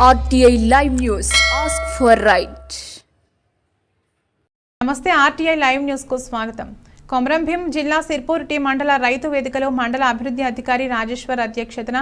RTI Live News. Ask for right. నమస్తే RTI Live News కు స్వాగతం. కొమరం భీం జిల్లా సిర్పూర్ టీ మండల రైతు వేదికలో మండల అభివృద్ధి అధికారి రాజేశ్వర్ అధ్యక్షతన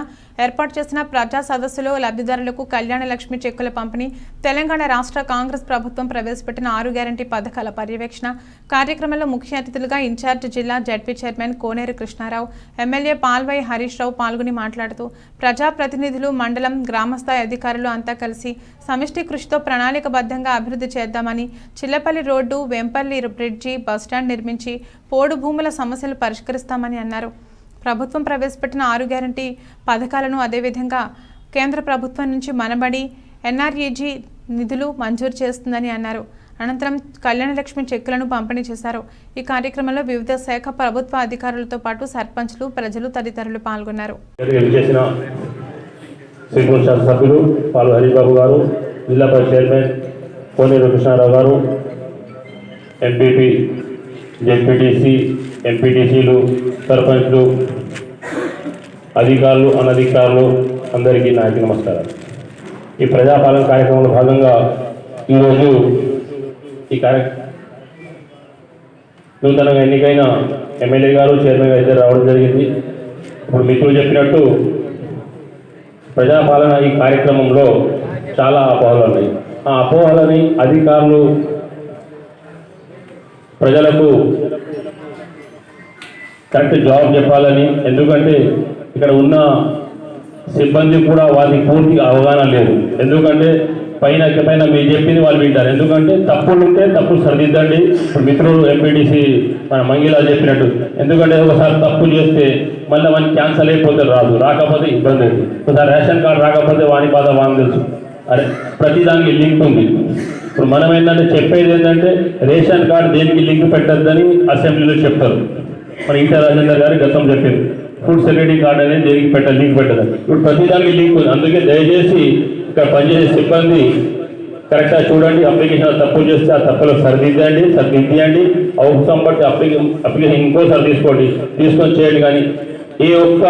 ఏర్పాటు చేసిన ప్రజా సదస్సులో లబ్ధిదారులకు కళ్యాణ లక్ష్మి చెక్కుల పంపిణీ, తెలంగాణ రాష్ట్ర కాంగ్రెస్ ప్రభుత్వం ప్రవేశపెట్టిన 6 గ్యారంటీ పథకాల పర్యవేక్షణ కార్యక్రమంలో ముఖ్య అతిథులుగా ఇన్ఛార్జ్ జిల్లా జడ్పీ చైర్మన్ కోనేరు కృష్ణారావు, ఎమ్మెల్యే పాల్వై హరీష్ రావు పాల్గొని మాట్లాడుతూ ప్రజాప్రతినిధులు, మండలం, గ్రామస్థాయి అధికారులు అంతా కలిసి సమిష్టి కృషితో ప్రణాళికబద్ధంగా అభివృద్ధి చేద్దామని, Chillapalli road, Vempalli bridge, bus stand నిర్మించి పోడు భూముల సమస్యలు పరిష్కరిస్తామని అన్నారు. ప్రభుత్వం ప్రవేశపెట్టిన 6 గ్యారంటీ పథకాలను అదేవిధంగా కేంద్ర ప్రభుత్వం నుంచి మనబడి NREG నిధులు మంజూరు చేస్తుందని అన్నారు. అనంతరం కళ్యాణ లక్ష్మి చెక్కులను పంపిణీ చేశారు. ఈ కార్యక్రమంలో వివిధ శాఖ ప్రభుత్వ అధికారులతో పాటు సర్పంచ్లు, ప్రజలు తదితరులు పాల్గొన్నారు. జెడ్పీటీసీ, ఎంపీటీసీలు, సర్పంచ్లు, అధికారులు, అనధికారులు అందరికీ నా నమస్కారాలు. ఈ ప్రజాపాలన కార్యక్రమంలో భాగంగా ఈరోజు ఈ నూతనంగా ఎన్నికైన ఎమ్మెల్యే గారు, చైర్మన్ గారు ఇద్దరు రావడం జరిగింది. ఇప్పుడు మిత్రులు చెప్పినట్టు ప్రజాపాలన ఈ కార్యక్రమంలో చాలా అపోహలు ఉన్నాయి. ఆ అపోహలని అధికారులు ప్రజలకు కరెక్ట్ జవాబు చెప్పాలని, ఎందుకంటే ఇక్కడ ఉన్న సిబ్బంది కూడా వారికి పూర్తిగా అవగాహన లేదు. ఎందుకంటే పైన మీరు చెప్పింది వాళ్ళు వింటారు. ఎందుకంటే తప్పులు ఉంటే తప్పులు సరిదిద్దండి. ఇప్పుడు మిత్రులు ఎంపీటీసీ మన మంగిలా చెప్పినట్టు, ఎందుకంటే ఒకసారి తప్పులు చేస్తే మళ్ళీ మనకి క్యాన్సల్ అయిపోతే రాకపోతే ఇబ్బంది అవుతుంది. ఒకసారి రేషన్ కార్డు రాకపోతే వాని బాధ వాని తెలుసు. అరే ప్రతిదానికి లింక్ ఉంది. ఇప్పుడు మనం ఏంటంటే చెప్పేది ఏంటంటే రేషన్ కార్డు దేనికి లింక్ పెట్టద్దని అసెంబ్లీలో చెప్తారు. మన ఇంటర్ రాజేందర్ గారు గతం చెప్పారు, ఫుడ్ సెక్యూరిటీ కార్డు అనేది దేనికి లింక్ పెట్టదని. ఇప్పుడు ప్రతిదానికి లింక్ ఉంది. అందుకే దయచేసి ఇక్కడ పనిచేసే సిబ్బంది కరెక్ట్గా చూడండి. అప్లికేషన్ తప్పులు చేస్తే ఆ తప్పులు సరిదిద్దండి. అవసరం బట్టి అప్లికేషన్ ఇంకోసారి తీసుకొని చేయండి. కానీ ఏ ఒక్క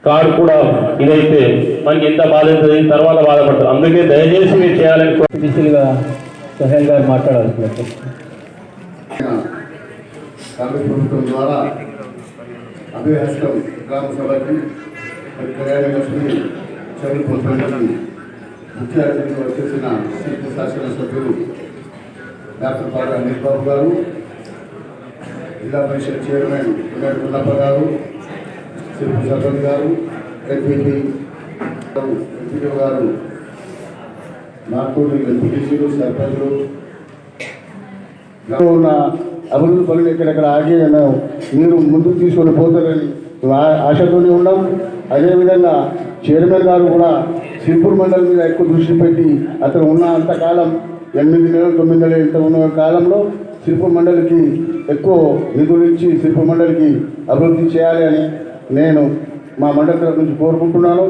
కార్డు కూడా ఇదైతే మనకి ఎంత బాధ అవుతుంది, తర్వాత బాధపడుతుంది. అందుకే దయచేసి మీరు చేయాలని టీసీలుగా సోహెల్ గారు మాట్లాడాల్సిన కాంగ్రెస్ ప్రభుత్వం ద్వారా అభయహస్తం గ్రామ సభకి కళ్యాణ లక్ష్మి చెవులు పొందడానికి ముఖ్య అతిథిగా వచ్చేసిన సిటీ శాసనసభ్యులు డాక్టర్ పాట అనిల్ బాబు గారు, జిల్లా పరిషత్ చైర్మన్ కుమార్ గుల్లప్ప గారు, సిర్పూర్ సర్పంచ్ గారు, ఎంపీటీ గారు, నాగపూర్ ఎంపీటీసీలు, సర్పంచ్లు, ఉన్న అభివృద్ధి పనులు ఎక్కడెక్కడ ఆగి మీరు ముందుకు తీసుకొని పోతారని ఆశతోనే ఉన్నాం. అదేవిధంగా చైర్మన్ గారు కూడా సిర్పూర్ మండలం మీద ఎక్కువ దృష్టి పెట్టి అతను ఉన్న అంతకాలం 8 నెలలు 9 నెలలు ఇంత ఉన్న కాలంలో సిర్పూర్ మండలికి ఎక్కువ నిధులు ఇచ్చి సిర్పూర్ మండలికి అభివృద్ధి చేయాలి అని నేను మా మండలి తరఫు నుంచి కోరుకుంటున్నాను.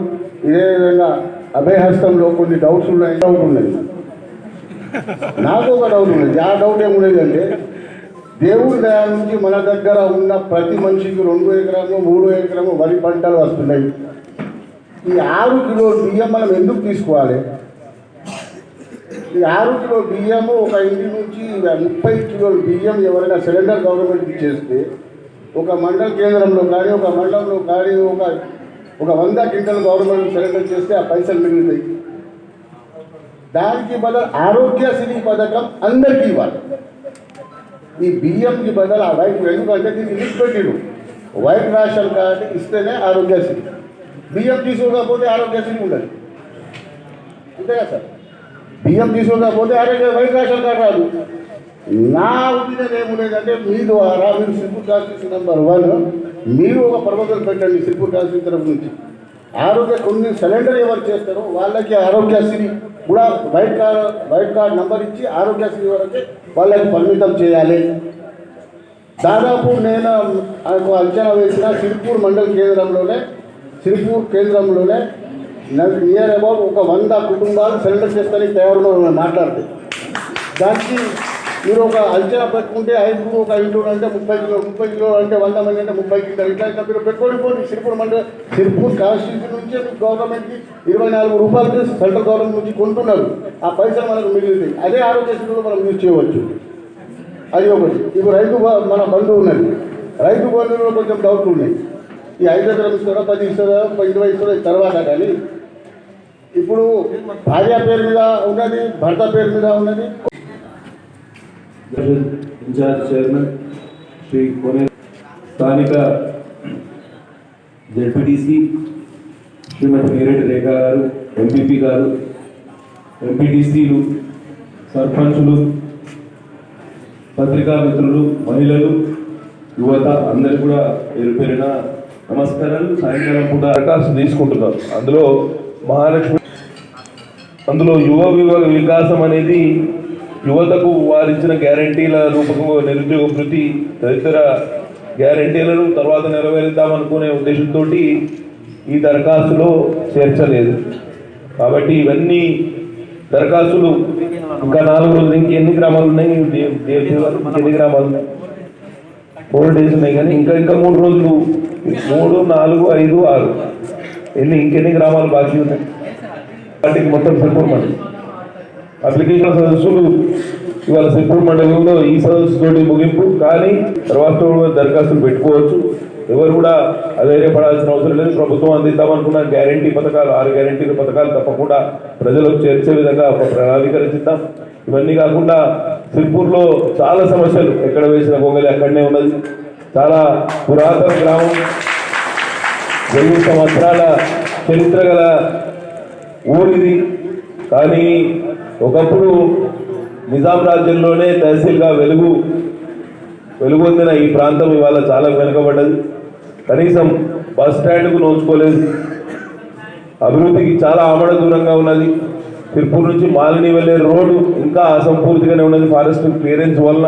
ఇదే విధంగా అభయహస్తంలో కొన్ని డౌట్స్ ఉన్నాయి. నాకు ఒక డౌట్ ఉన్నది. ఆ డౌట్ ఏముండేదంటే, దేవుడి దయ నుంచి మన దగ్గర ఉన్న ప్రతి మనిషికి 2 ఎకరాలు 3 ఎకరాలు వరి పంటలు వస్తున్నాయి. ఈ 6 కిలోల బియ్యం మనం ఎందుకు తీసుకోవాలి? ఈ 6 కిలో బియ్యము ఒక ఇంటి నుంచి 30 కిలోల బియ్యం ఎవరైనా సిలిండర్ గవర్నమెంట్ ఇచ్చేస్తే ఒక మండల కేంద్రంలో కానీ ఒక మండలంలో కానీ ఒక 100 క్వింటల్ గవర్నమెంట్ సిలిండర్ చేస్తే ఆ పైసలు మిగులుతాయి. దానికి బదులు ఆరోగ్యశ్రీ పథకం అందరికీ ఇవ్వాలి. ఈ బియ్యంకి బదులు ఆ వైట్, ఎందుకంటే దీన్ని లిస్ట్ పెట్టిరు, వైట్ రేషన్ కార్డు ఇస్తేనే ఆరోగ్యశ్రీ. బియ్యం తీసుకోకపోతే ఆరోగ్యశ్రీ ఉండదు. అంతే కదా సార్? బియ్యం తీసుకోకపోతే వైట్ రేషన్ కార్డు రాదు. నా ఒపీనియన్ ఏముండేదంటే, మీ ద్వారా మీరు సిర్పూర్ కాన్స్టిట్యూన్సీ నెంబర్ 1 మీరు ఒక ప్రపోజల్ పెట్టండి సిర్పూర్ కాన్స్టిట్యూన్సీ తరఫు నుంచి. కొన్ని సిలిండర్ ఎవరు చేస్తారో వాళ్ళకి ఆరోగ్యశ్రీ కూడా వైట్ కార్డ్ నెంబర్ ఇచ్చి ఆరోగ్యశ్రీ వరకే వాళ్ళకి పరిమితం చేయాలి. దాదాపు నేను అంచనా వేసిన సిర్పూర్ మండల కేంద్రంలోనే నియర్ అబౌట్ ఒక 100 కుటుంబాలు సిలిండర్ చేస్తానికి తయారుగా మాట్లాడితే దానికి మీరు ఒక అంచనా పెట్టుకుంటే 5 ఒక 5 అంటే 30 కిలో అంటే 100 మంది అంటే 30 కిలో ఇట్లా మీరు పెట్టుకొని పోండి. సిరిపూర్ కాన్స్టిట్యూషన్ నుంచి గవర్నమెంట్కి 24 రూపాయలకి సెంట్రల్ గవర్నమెంట్ నుంచి కొంటున్నారు. ఆ పైసలు మనకు మిగులుతాయి. అదే ఆరోగ్యశ్రీలో మనం యూజ్ చేయవచ్చు. అది ఒకటి. ఇప్పుడు రైతు మన బంధు ఉన్నది. రైతు బంధువులో కొంచెం డౌట్లు ఉన్నాయి. ఈ 5 ఎకరం ఇస్తారా, 10 ఇస్తారా, 20 ఇస్తారా తర్వాత. కానీ ఇప్పుడు భార్య పేరు మీద ఉన్నది, భర్త పేరు మీద ఉన్నది. ఇన్ఛార్జ్ చైర్మన్ శ్రీ కోనే, స్థానిక జెడ్పీటీసీ శ్రీమతి నీరెడ్డి రేఖ గారు, ఎంపీపీ గారు, ఎంపీటీసీలు, సర్పంచులు, పత్రికా మిత్రులు, మహిళలు, యువత అందరు కూడా పేరున నమస్కారాలు. సాయంకాలం పూట దరఖాస్తు తీసుకుంటున్నారు. అందులో మహాలక్ష్మి, అందులో యువ వికాసం అనేది యువతకు వారిచ్చిన గ్యారంటీల రూపంలో నిరుద్యోగ వృత్తి తదితర గ్యారంటీలను తర్వాత నెరవేరుద్దామనుకునే ఉద్దేశంతో ఈ దరఖాస్తులో చేర్చలేదు. కాబట్టి ఇవన్నీ దరఖాస్తులు ఇంకా 4 రోజులు, ఇంకెన్ని గ్రామాలు ఉన్నాయి, ఎన్ని గ్రామాలు ఉన్నాయి, 4 days ఉన్నాయి. కానీ ఇంకా 3 రోజులు, 3, 4, 5, 6 ఇంకెన్ని గ్రామాలు బాకీ ఉన్నాయి. వాటికి మొత్తం సిరిపూర్ మండలి అప్లికేషన్ సదస్సులు ఇవాళ సిరిపూర్ మండలంలో ఈ సదస్సు తోటి ముగింపు. కానీ తర్వాత దరఖాస్తులు పెట్టుకోవచ్చు. ఎవరు కూడా అధైర్యపడాల్సిన అవసరం లేదు. ప్రభుత్వం అందిద్దామనుకున్న గ్యారంటీ పథకాలు, 6 గ్యారంటీల పథకాలు తప్పకుండా ప్రజలకు చేర్చే విధంగా ఒక ప్రణాళిక రచిద్దాం. ఇవన్నీ కాకుండా సిరిపూర్లో చాలా సమస్యలు, ఎక్కడ వేసిన గొంగలి అక్కడనే ఉన్నది. చాలా పురాతన గ్రామం, 1000 సంవత్సరాల చరిత్ర గల ఊరిది. కానీ ఒకప్పుడు నిజాం రాజ్యంలోనే తహసీల్గా వెలుగొందిన ఈ ప్రాంతం ఇవాళ చాలా వెనుకబడ్డది. కనీసం బస్ స్టాండ్కు నోచుకోలేదు. అభివృద్ధికి చాలా ఆమడ దూరంగా ఉన్నది. సిరిపూర్ నుంచి మాలిని వెళ్ళే రోడ్డు ఇంకా అసంపూర్తిగానే ఉన్నది ఫారెస్ట్ క్లియరెన్స్ వలన.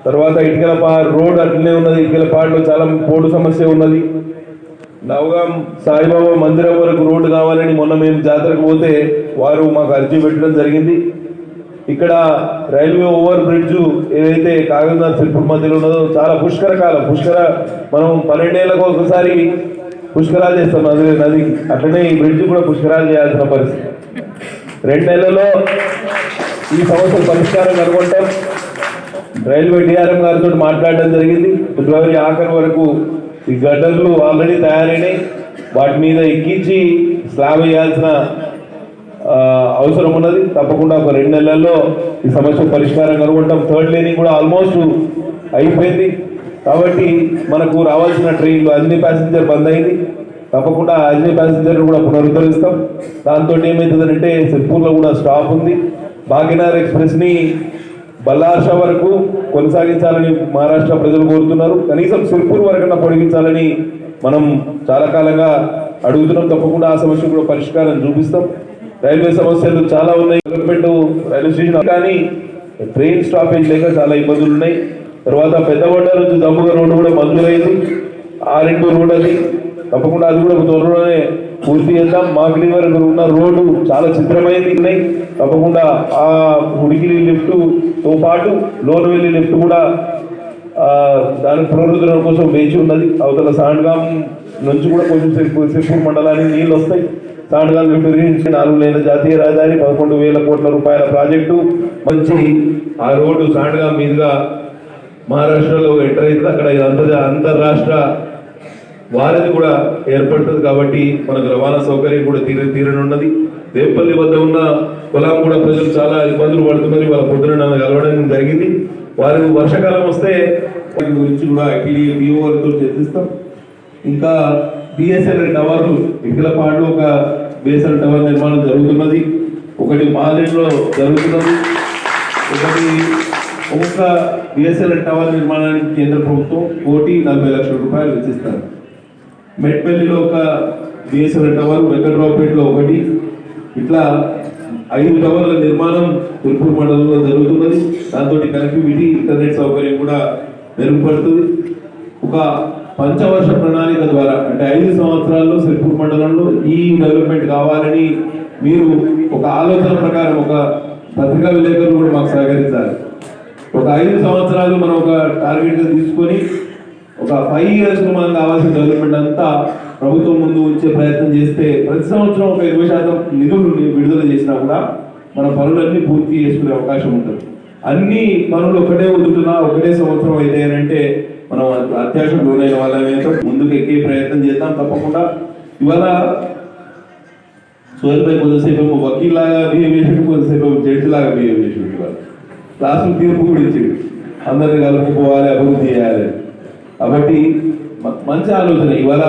తర్వాత ఇటుకలపాడు రోడ్ అట్లనే ఉన్నది. ఇటుకలపాడులో చాలా పోటు సమస్య ఉన్నది. నవగాం సాయిబాబా మందిరం వరకు రోడ్డు కావాలని మొన్న మేము జాతరకు పోతే వారు మాకు అర్జీ పెట్టడం జరిగింది. ఇక్కడ రైల్వే ఓవర్ బ్రిడ్జ్ ఏదైతే కాగజ్నగర్ సిరిపూర్ మధ్యలో ఉన్నదో చాలా పుష్కర మనం 12 ఏళ్ళకు ఒకసారి పుష్కరాలు చేస్తాం నదికి. అట్లనే ఈ బ్రిడ్జ్ కూడా పుష్కరాలు చేయాల్సిన పరిస్థితి. 2 నెలల్లో ఈ సమస్యల పరిష్కారం కనుగొంటాం. రైల్వే డిఆర్ఎం గారితో మాట్లాడడం జరిగింది. ఫిబ్రవరి ఆఖరి వరకు ఈ గడ్డర్లు ఆల్రెడీ తయారైనాయి. వాటి మీద ఎక్కించి స్లాబ్ వేయాల్సిన అవసరం ఉన్నది. తప్పకుండా ఒక 2 నెలల్లో ఈ సమస్య పరిష్కారం కనుగొంటాం. 3rd లేనింగ్ కూడా ఆల్మోస్ట్ అయిపోయింది. కాబట్టి మనకు రావాల్సిన ట్రైన్లు అన్ని ప్యాసింజర్ బంద్ అయింది. తప్పకుండా అన్ని ప్యాసింజర్లు కూడా పునరుద్ధరిస్తాం. దాంతో ఏమవుతుందంటే సిరిపూర్లో కూడా స్టాప్ ఉంది. భాగ్యనగర్ ఎక్స్ప్రెస్ని బల్లార్షా వరకు కొనసాగించాలని మహారాష్ట్ర ప్రజలు కోరుతున్నారు. కనీసం సిరిపూర్ వరకన్నా పొడిగించాలని మనం చాలా కాలంగా అడుగుతున్నాం. తప్పకుండా ఆ సమస్య కూడా పరిష్కారం చూపిస్తాం. రైల్వే సమస్యలు చాలా ఉన్నాయి. డెవలప్మెంట్ రైల్వే స్టేషన్ కానీ ట్రైన్ స్టాపేజ్ లేక చాలా ఇబ్బందులు ఉన్నాయి. తర్వాత పెద్దబండ నుంచి దమ్ముగ రోడ్డు కూడా మంజూరైంది. 6 రోడ్ అది. తప్పకుండా అది కూడా త్వరలోనే పూర్తి చేద్దాం. మాకిడి వరకు ఉన్న రోడ్డు చాలా చిత్రమైంది ఉన్నాయి. తప్పకుండా ఆ ఉడికిలి లిఫ్ట్తో పాటు లోనవెల్లి లిఫ్ట్ కూడా దాని పునరుద్ధరణ కోసం వేచి ఉన్నది. అవతల సాండ్గాం నుంచి కూడా కొంచెం సిరిపూర్ మండలానికి నీళ్ళు వస్తాయి. సాండ్గాం లిఫ్ట్ 4 లేన్ల జాతీయ రహదారి, 11,000 కోట్ల రూపాయల ప్రాజెక్టు మంచి ఆ రోడ్డు సాండ్గాం మీదుగా మహారాష్ట్రలో ఎంటర్ అవుతుంది. అక్కడ అంతర్రాష్ట్ర వారధి కూడా ఏర్పడుతుంది. కాబట్టి మనకు రవాణా సౌకర్యం కూడా తీరనున్నది. దేవపల్లి వద్ద ఉన్న పొలం కూడా ప్రజలు చాలా ఇబ్బందులు పడుతున్నారు. వాళ్ళ పొద్దున నన్ను కలవడం జరిగింది. వారికి వర్షాకాలం వస్తే వాటి గురించి కూడా ఐటీడీఓ వారితో చర్చిస్తాం. ఇంకా బిఎస్ఎన్ఎల్ టవర్లు ఇటుకలపాడులో ఒక బిఎస్ఎన్ఎల్ టవర్ నిర్మాణం జరుగుతున్నది. ఒకటి మాదిరిలో జరుగుతున్నది. ఒక బిఎస్ఎన్ఎల్ టవర్ నిర్మాణానికి కేంద్ర ప్రభుత్వం 1,40,00,000 రూపాయలు వెచ్చిస్తారు. మెట్పల్లిలో ఒక బిఎస్ఎన్ఎల్ టవర్, వెంకట్రావుపేటలో ఒకటి, ఇట్లా 5 టవర్ల నిర్మాణం సిరిపూర్ మండలంలో జరుగుతున్నది. దాంతో కనెక్టివిటీ, ఇంటర్నెట్ సౌకర్యం కూడా మెరుగుపడుతుంది. ఒక పంచవర్ష ప్రణాళిక ద్వారా అంటే 5 సంవత్సరాల్లో సిరిపూర్ మండలంలో ఈ డెవలప్మెంట్ కావాలని మీరు ఒక ఆలోచన ప్రకారం ఒక పత్రికా విలేకరులు కూడా మాకు సహకరించాలి. ఒక 5 సంవత్సరాలు మనం ఒక టార్గెట్గా తీసుకొని ఒక 5 years మనకు కావాల్సిన డెవలప్మెంట్ అంతా ప్రభుత్వం ముందు ఉంచే ప్రయత్నం చేస్తే ప్రతి సంవత్సరం ఒక 20% నిధులు విడుదల చేసినా కూడా మన పనులన్నీ పూర్తి చేసుకునే అవకాశం ఉంటుంది. అన్ని పనులు ఒకటే వదులుతున్నా ఒకటే సంవత్సరం అయితే అంటే మనం అత్యాశకు లోనైన వాళ్ళమే ముందుకు ఎక్కే ప్రయత్నం చేద్దాం తప్పకుండా. ఇవాళ సోహెల్ భాయ్ కొద్దిసేపు వకీల్ లాగా బిహేవ్ చేసి కొద్దిసేపు జడ్జి లాగా బిహేవ్ చేసి ఇవాళ క్లాసులు తీర్పు కూడా ఇచ్చింది, అందరినీ కలుపుకోవాలి, అభివృద్ధి చేయాలి. కాబట్టి మంచి ఆలోచన. ఇవాళ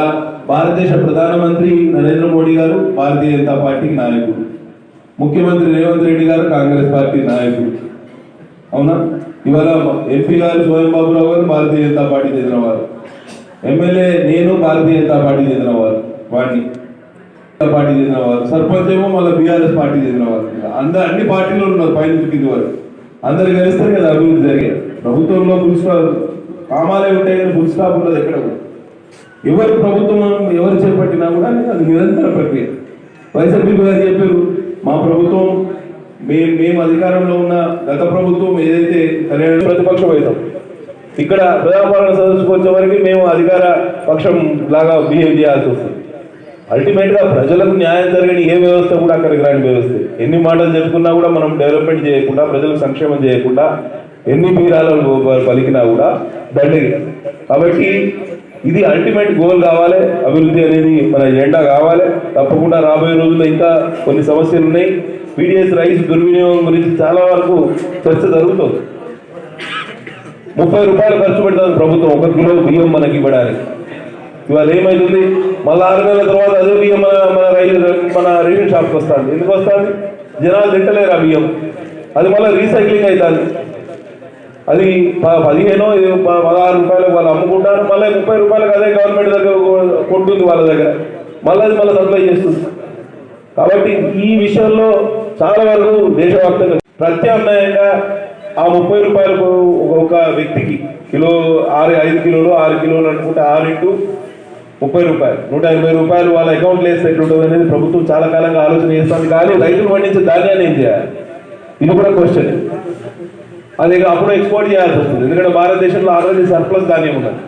భారతదేశ ప్రధానమంత్రి నరేంద్ర మోడీ గారు భారతీయ జనతా పార్టీకి నాయకుడు, ముఖ్యమంత్రి రేవంత్ రెడ్డి గారు కాంగ్రెస్ పార్టీ నాయకుడు, అవునా? ఇవాళ ఎంపీ గారు స్వయం బాబురావు గారు భారతీయ జనతా పార్టీ చెందినవారు, ఎమ్మెల్యే నేను భారతీయ జనతా పార్టీ చెందినవారు, వాడిని పార్టీ చెందినవారు, సర్పంచ్ ఏమో మళ్ళీ బీఆర్ఎస్ పార్టీ చెందినవారు. అన్ని పార్టీలో ఉన్నారు పైన కింది వారు, అందరు కలిస్తారు కదా అభివృద్ధి జరిగేది. ప్రభుత్వంలో ఫుల్ స్టాప్ కామాలే ఉంటాయి కానీ ఫుల్ స్టాప్ ఉన్నది ఎక్కడ కూడా. ఎవరు ప్రభుత్వం ఎవరు చేపట్టినా కూడా అది నిరంతర ప్రక్రియ. వైఎస్ఆర్పీ గారు చెప్పారు, మా ప్రభుత్వం మేము అధికారంలో ఉన్న గత ప్రభుత్వం ఏదైతే ప్రతిపక్షం అవుతాం, ఇక్కడ ప్రజాపాలన సదస్సుకు వచ్చే వరకు మేము అధికార పక్షం లాగా బిహేవ్ చేయాల్సి వస్తుంది. అల్టిమేట్ గా ప్రజలకు న్యాయం జరగని ఏ వ్యవస్థ కూడా అక్కడికి రాని వ్యవస్థ. ఎన్ని మాటలు చెప్పుకున్నా కూడా మనం డెవలప్మెంట్ చేయకుండా, ప్రజలకు సంక్షేమం చేయకుండా, ఎన్ని బీరాలను పలికినా కూడా దండగి. కాబట్టి ఇది అల్టిమేట్ గోల్ కావాలి. అభివృద్ధి అనేది మన ఎజెండా కావాలి. తప్పకుండా రాబోయే రోజుల్లో ఇంకా కొన్ని సమస్యలు ఉన్నాయి. పీడిఎస్ రైస్ దుర్వినియోగం గురించి చాలా వరకు చర్చ జరుగుతుంది. 30 రూపాయలు ఖర్చు పెడుతుంది ప్రభుత్వం 1 కిలో బియ్యం మనకి ఇవ్వడానికి. ఇవాళ ఏమైతుంది, మళ్ళీ 6 నెలల తర్వాత అదే బియ్యం మన రేషన్ షాప్కి వస్తుంది. ఎందుకు వస్తుంది? జనాలు తింటలేరు ఆ బియ్యం, అది మళ్ళీ రీసైక్లింగ్ అవుతుంది. అది 15-16 రూపాయలకు వాళ్ళు అమ్ముకుంటారు, మళ్ళీ 30 రూపాయలకు అదే గవర్నమెంట్ దగ్గర కొంటుంది వాళ్ళ దగ్గర, మళ్ళీ అది మళ్ళీ సప్లై చేస్తుంది. కాబట్టి ఈ విషయంలో చాలా వరకు దేశవ్యాప్తంగా ప్రత్యామ్నాయంగా ఆ 30 రూపాయలకు ఒక వ్యక్తికి కిలో 5 కిలోలు 6 కిలోలు అనుకుంటే 6 × 30 రూపాయలు 180 రూపాయలు వాళ్ళ అకౌంట్లో వేస్తే ఎట్లుంటుంది అనేది ప్రభుత్వం చాలా కాలంగా ఆలోచన చేస్తుంది. కానీ రైతులు పండించే ధాన్యాన్ని ఏం చేయాలి, ఇది కూడా క్వశ్చన్. అది అప్పుడు ఎక్స్పోర్ట్ చేయాల్సి వస్తుంది, ఎందుకంటే భారతదేశంలో ఆల్రెడీ సర్ప్లస్ ధాన్యం ఉన్నది.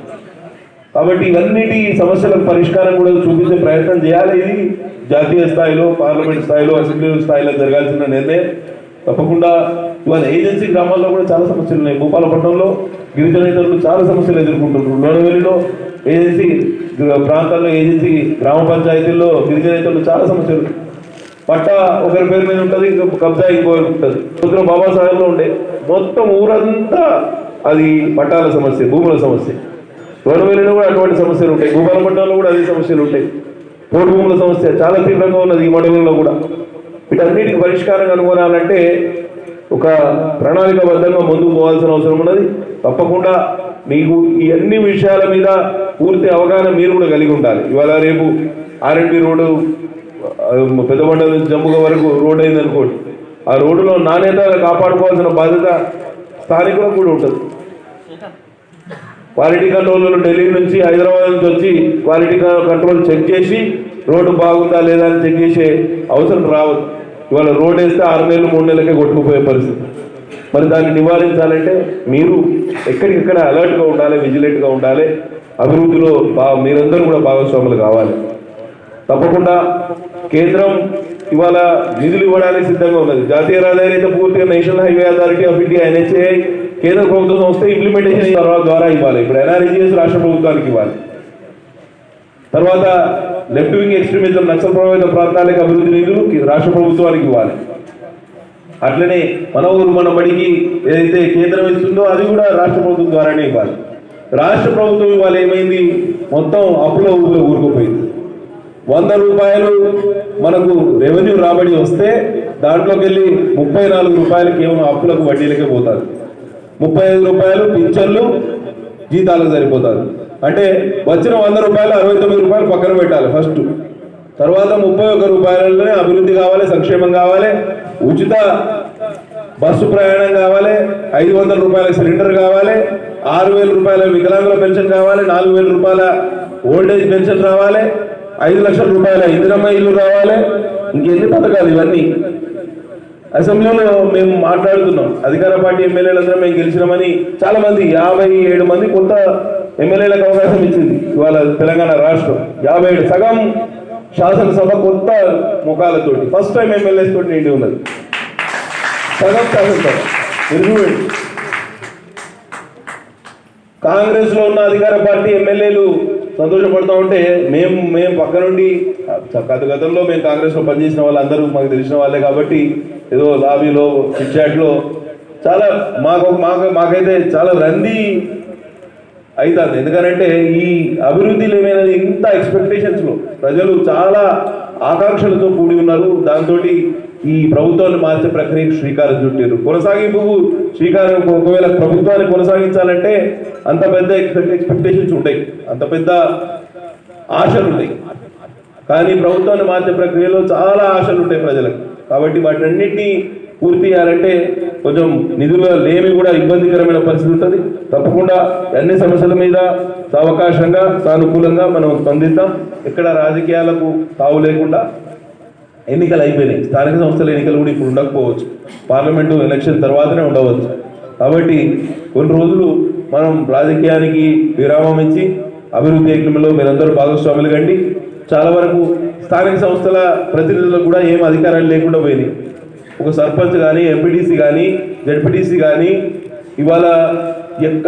కాబట్టి ఇవన్నిటి సమస్యలకు పరిష్కారం కూడా చూపించే ప్రయత్నం చేయాలి. ఇది జాతీయ స్థాయిలో, పార్లమెంట్ స్థాయిలో, అసెంబ్లీ స్థాయిలో జరగాల్సిన నిర్ణయం. తప్పకుండా ఇవాళ ఏజెన్సీ గ్రామాల్లో కూడా చాలా సమస్యలు ఉన్నాయి. భూపాలపట్నంలో గిరిజనేతలు చాలా సమస్యలు ఎదుర్కొంటున్నారు. లోనవెల్లిలో ఏజెన్సీ ప్రాంతాల్లో, ఏజెన్సీ గ్రామ పంచాయతీల్లో గిరిజనేతలు చాలా సమస్యలు. పట్టా ఒకరి పేరు మీద ఉంటుంది, కబ్జా ఇంకొకరికి ఉంటుంది. సముద్రం బాబాసాహెబ్లో ఉండే మొత్తం ఊరంతా అది పట్టాల సమస్య, భూముల సమస్య. లోనవెల్లిలో కూడా అటువంటి సమస్యలు ఉంటాయి, భూపాలపట్నంలో కూడా అదే సమస్యలు ఉంటాయి. పోటు భూముల సమస్య చాలా తీవ్రంగా ఉన్నది ఈ మండలంలో కూడా. వీటన్నిటికి పరిష్కారం కనుగొనాలంటే ఒక ప్రణాళికాబద్ధంగా ముందుకు పోవాల్సిన అవసరం ఉన్నది. తప్పకుండా మీకు ఈ అన్ని విషయాల మీద పూర్తి అవగాహన మీరు కూడా కలిగి ఉండాలి. ఇవాళ రేపు R&B రోడ్డు పెద్దబండ నుంచి జమ్ముగా వరకు రోడ్ అయింది అనుకోండి, ఆ రోడ్డులో నాణ్యత కాపాడుకోవాల్సిన బాధ్యత స్థానికులకు కూడా ఉంటుంది. క్వాలిటీ కంట్రోల్ ఢిల్లీ నుంచి, హైదరాబాద్ నుంచి వచ్చి క్వాలిటీ కంట్రోల్ చెక్ చేసి రోడ్డు బాగుందా లేదా అని చెక్ చేసే అవసరం రావద్దు. ఇవాళ రోడ్ వేస్తే 6 నెలలు 3 నెలలకే కొట్టుకుపోయే పరిస్థితి. మరి దాన్ని నివారించాలంటే మీరు ఎక్కడికెక్కడ అలర్ట్గా ఉండాలి, విజిలెంట్గా ఉండాలి. అభివృద్ధిలో మీరందరూ కూడా భాగస్వాములు కావాలి. తప్పకుండా కేంద్రం ఇవాళ నిధులు ఇవ్వడానికి సిద్ధంగా ఉన్నది. జాతీయ రహదారి అయితే పూర్తిగా national highway authority of India NHAI కేంద్ర ప్రభుత్వ సంస్థ ఇంప్లిమెంటేషన్ ద్వారా ఇవ్వాలి. ఇప్పుడు NREGS రాష్ట్ర ప్రభుత్వానికి ఇవ్వాలి. తర్వాత లెఫ్ట్ వింగ్ ఎక్స్ట్రీమిజం, నక్సల్ ప్రభావిత ప్రాంతాలకు అభివృద్ధి నిధులు రాష్ట్ర ప్రభుత్వానికి ఇవ్వాలి. అట్లనే మన ఊరు మన బడికి ఏదైతే కేంద్రం ఇస్తుందో అది కూడా రాష్ట్ర ప్రభుత్వం ద్వారానే ఇవ్వాలి. రాష్ట్ర ప్రభుత్వం ఇవాళ ఏమైంది, మొత్తం అప్పులో ఊరుకుపోయింది. 100 రూపాయలు మనకు రెవెన్యూ రాబడి వస్తే దాంట్లోకి వెళ్ళి 34 రూపాయలు కేవలం అప్పులకు వడ్డీలకే పోతారు. 35 రూపాయలు పింఛన్లు జీతాలకు సరిపోతారు. అంటే వచ్చిన 100 రూపాయలు 69 రూపాయలు పక్కన పెట్టాలి ఫస్ట్. తర్వాత 31 రూపాయలలోనే అభివృద్ధి కావాలి, సంక్షేమం కావాలి, ఉచిత బస్సు ప్రయాణం కావాలి, 500 రూపాయల సిలిండర్ కావాలి, 6,000 రూపాయల వికలాంగుల పెన్షన్ కావాలి, 4,000 రూపాయల ఓల్డేజ్ పెన్షన్ రావాలి, 5 లక్షల రూపాయల ఇందిరమ్మ ఇల్లు రావాలి. ఇంకెన్ని పథకాలు ఇవన్నీ. అసెంబ్లీలో మేము మాట్లాడుతున్నాం, అధికార పార్టీ ఎమ్మెల్యేలందరం మేము గెలిచినామని. చాలా మంది 57 మంది కొత్త ఎమ్మెల్యేలకు అవకాశం ఇచ్చింది ఇవాళ తెలంగాణ రాష్ట్రం. 57 సగం శాసనసభ కొత్త ముఖాలతోటి, ఫస్ట్ టైం ఎమ్మెల్యేస్ తోటి నిండి ఉన్నది సగం శాసనసభ. మీరు చూడండి, కాంగ్రెస్ లో ఉన్న అధికార పార్టీ ఎమ్మెల్యేలు సంతోషపడతా ఉంటే మేము పక్క నుండి గతంలో మేము కాంగ్రెస్ లో పనిచేసిన వాళ్ళందరూ మాకు తెలిసిన వాళ్ళే కాబట్టి ఏదో లాబీలో చిట్చాట్లో చాలా మాకైతే చాలా రంది అవుతుంది. ఎందుకంటే ఈ అభివృద్ధిలో ఏమైనా ఇంత ఎక్స్పెక్టేషన్స్ లో ప్రజలు చాలా ఆకాంక్షలతో కూడి ఉన్నారు. దాంతో ఈ ప్రభుత్వాన్ని మార్చే ప్రక్రియకు శ్రీకారం చుట్టారు. కొనసాగింపుకు శ్రీకారం, ఒకవేళ ప్రభుత్వాన్ని కొనసాగించాలంటే అంత పెద్ద ఎక్స్పెక్టేషన్స్ ఉంటాయి, అంత పెద్ద ఆశలు ఉంటాయి. కానీ ప్రభుత్వాన్ని మార్చే ప్రక్రియలో చాలా ఆశలు ఉంటాయి ప్రజలకు. కాబట్టి వాటన్నిటినీ పూర్తి చేయాలంటే కొంచెం నిధుల లేమి కూడా ఇబ్బందికరమైన పరిస్థితి ఉంటుంది. తప్పకుండా అన్ని సమస్యల మీద అవకాశంగా సానుకూలంగా మనం స్పందిద్దాం. ఇక్కడ రాజకీయాలకు తావు లేకుండా ఎన్నికలు అయిపోయినాయి. స్థానిక సంస్థల ఎన్నికలు కూడా ఇప్పుడు ఉండకపోవచ్చు, పార్లమెంటు ఎలక్షన్ తర్వాతనే ఉండవచ్చు. కాబట్టి కొన్ని రోజులు మనం రాజకీయానికి విరామం ఇచ్చి అభివృద్ధి యజ్ఞంలో మీరందరూ భాగస్వాములు కండి. చాలా వరకు స్థానిక సంస్థల ప్రతినిధులకు కూడా ఏం అధికారాలు లేకుండా పోయినాయి. ఒక సర్పంచ్ కానీ, ఎంపీటీసీ కానీ, జడ్పీటీసీ కానీ ఇవాళ